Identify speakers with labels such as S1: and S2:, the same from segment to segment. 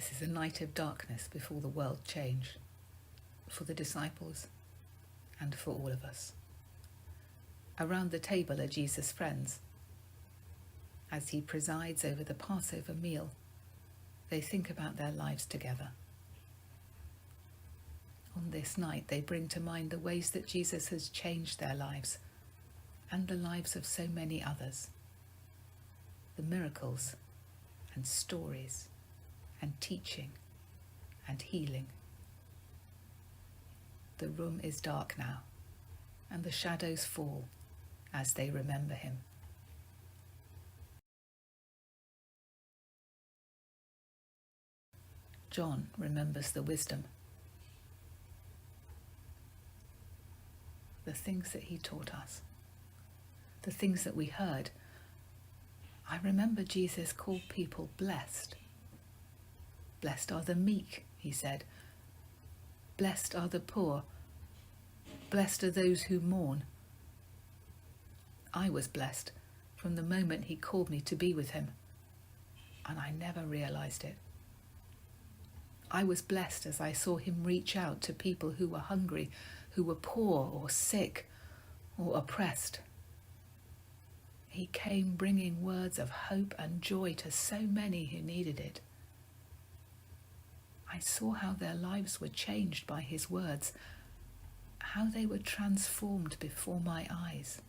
S1: This is a night of darkness before the world change, for the disciples and for all of us. Around the table are Jesus' friends. As he presides over the Passover meal, they think about their lives together. On this night, they bring to mind the ways that Jesus has changed their lives and the lives of so many others. The miracles and stories and teaching and healing. The room is dark now, and the shadows fall as they remember him. John remembers the wisdom, the things that he taught us, the things that we heard. I remember Jesus called people blessed. Blessed are the meek, he said. Blessed are the poor. Blessed are those who mourn. I was blessed from the moment he called me to be with him, and I never realized it. I was blessed as I saw him reach out to people who were hungry, who were poor or sick or oppressed. He came bringing words of hope and joy to so many who needed it. I saw how their lives were changed by his words, how they were transformed before my eyes.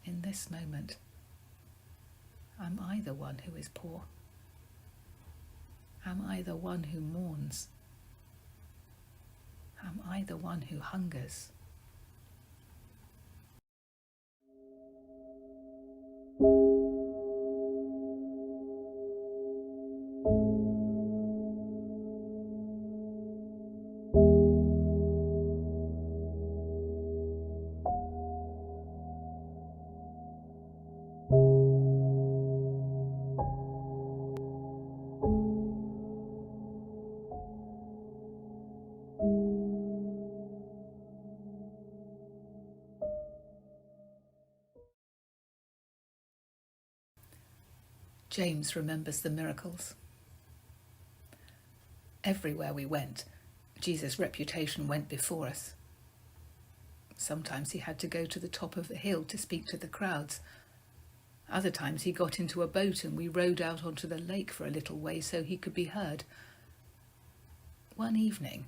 S1: In this moment, am I the one who is poor? Am I the one who mourns? Am I the one who hungers? James remembers the miracles. Everywhere we went, Jesus' reputation went before us. Sometimes he had to go to the top of the hill to speak to the crowds. Other times he got into a boat and we rowed out onto the lake for a little way so he could be heard. One evening,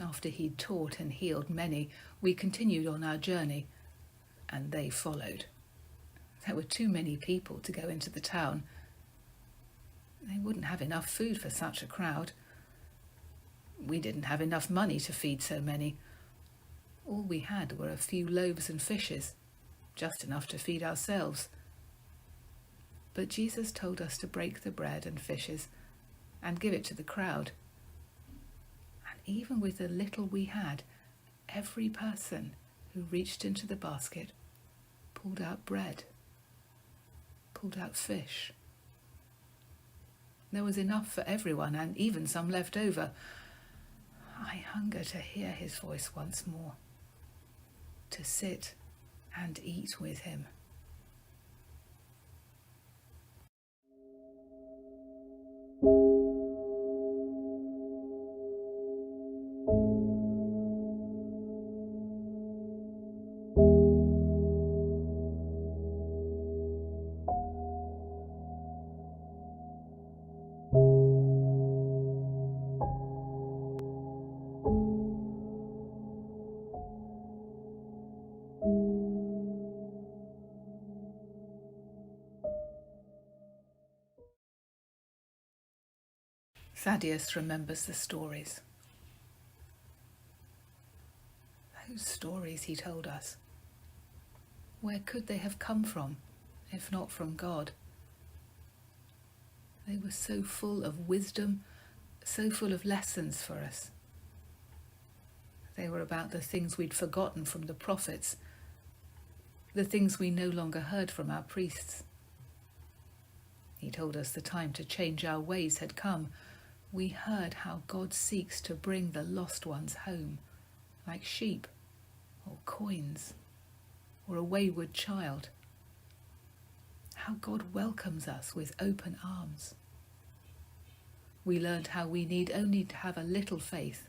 S1: after he'd taught and healed many, we continued on our journey, and they followed. There were too many people to go into the town. They wouldn't have enough food for such a crowd. We didn't have enough money to feed so many. All we had were a few loaves and fishes, just enough to feed ourselves. But Jesus told us to break the bread and fishes and give it to the crowd. And even with the little we had, every person who reached into the basket pulled out bread, pulled out fish. There was enough for everyone, and even some left over. I hunger to hear his voice once more, to sit and eat with him. Thaddeus remembers the stories. Those stories he told us. Where could they have come from, if not from God? They were so full of wisdom, so full of lessons for us. They were about the things we'd forgotten from the prophets, the things we no longer heard from our priests. He told us the time to change our ways had come. We heard how God seeks to bring the lost ones home, like sheep or coins or a wayward child. How God welcomes us with open arms. We learned how we need only to have a little faith,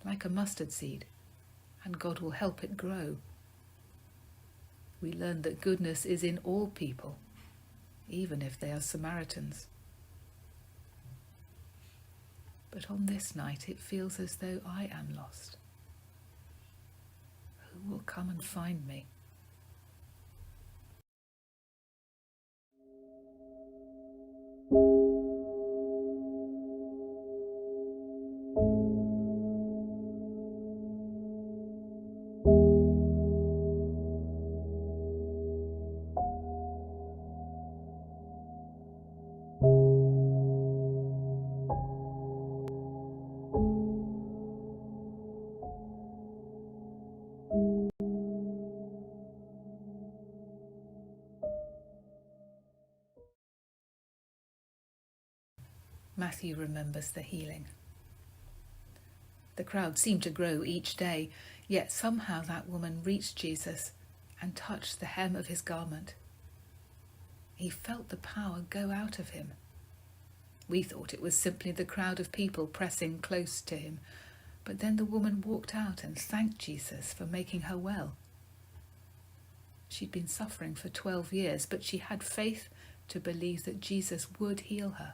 S1: like a mustard seed, and God will help it grow. We learned that goodness is in all people, even if they are Samaritans. But on this night it feels as though I am lost. Who will come and find me? Matthew remembers the healing. The crowd seemed to grow each day, yet somehow that woman reached Jesus and touched the hem of his garment. He felt the power go out of him. We thought it was simply the crowd of people pressing close to him, but then the woman walked out and thanked Jesus for making her well. She'd been suffering for 12 years, but she had faith to believe that Jesus would heal her.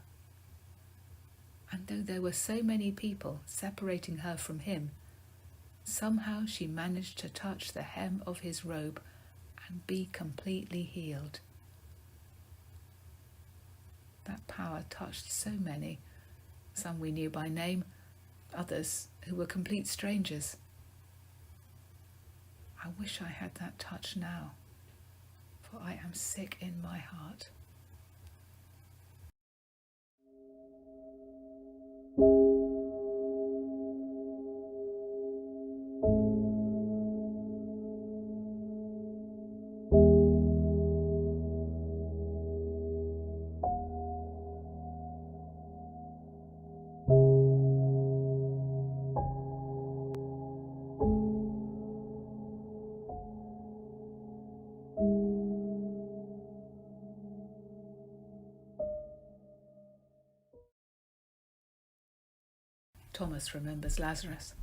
S1: And though there were so many people separating her from him, somehow she managed to touch the hem of his robe and be completely healed. That power touched so many, some we knew by name, others who were complete strangers. I wish I had that touch now, for I am sick in my heart. Thomas remembers Lazarus.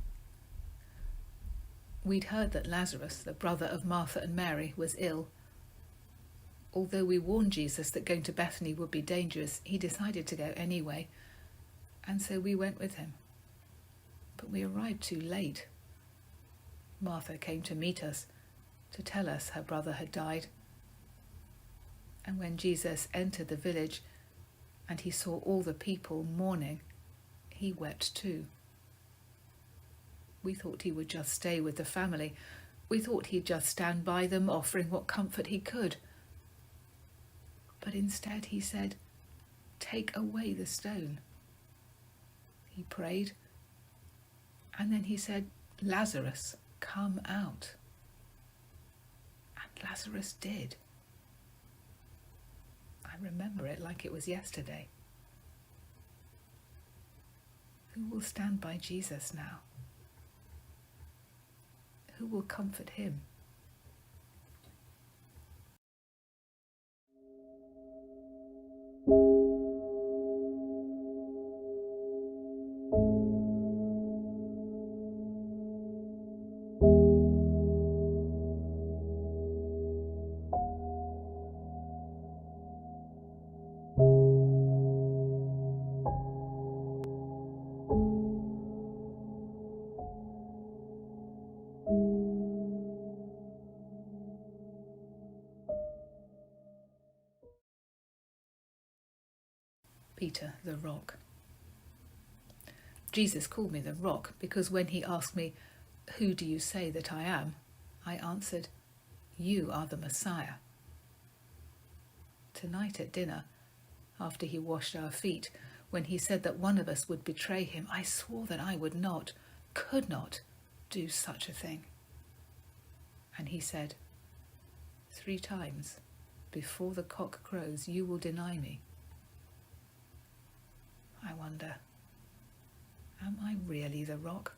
S1: We'd heard that Lazarus, the brother of Martha and Mary, was ill. Although we warned Jesus that going to Bethany would be dangerous, he decided to go anyway, and so we went with him. But we arrived too late. Martha came to meet us, to tell us her brother had died. And when Jesus entered the village and he saw all the people mourning, he wept too. We thought he would just stay with the family. We thought he'd just stand by them, offering what comfort he could. But instead he said, "Take away the stone." He prayed, and then he said, "Lazarus, come out." And Lazarus did. I remember it like it was yesterday. Who will stand by Jesus now? Who will comfort him? Peter, the rock. Jesus called me the rock because when he asked me, "Who do you say that I am?" I answered, "You are the Messiah." Tonight at dinner, after he washed our feet, when he said that one of us would betray him, I swore that I would not, could not, do such a thing. And he said, 3 times, before the cock crows, you will deny me. I wonder, am I really the rock?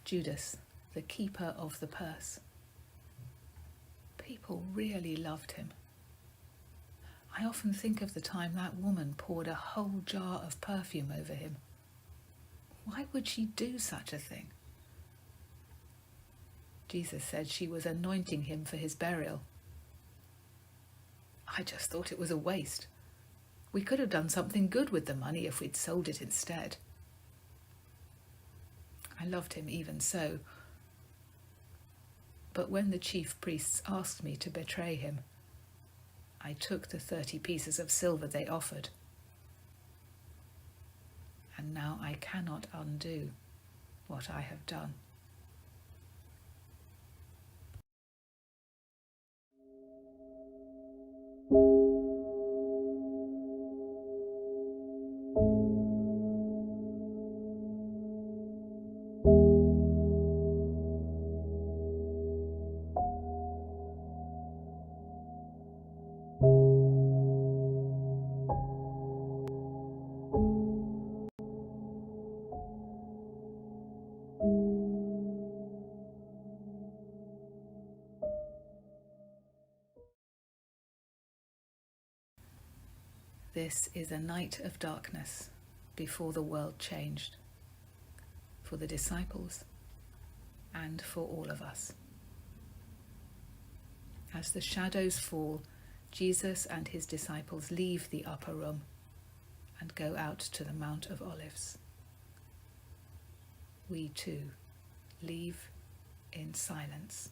S1: Judas, the keeper of the purse. People really loved him. I often think of the time that woman poured a whole jar of perfume over him. Why would she do such a thing? Jesus said she was anointing him for his burial. I just thought it was a waste. We could have done something good with the money if we'd sold it instead. I loved him even so. But when the chief priests asked me to betray him, I took the 30 pieces of silver they offered. And now I cannot undo what I have done. This is a night of darkness before the world changed, for the disciples and for all of us. As the shadows fall, Jesus and his disciples leave the upper room and go out to the Mount of Olives. We too leave in silence.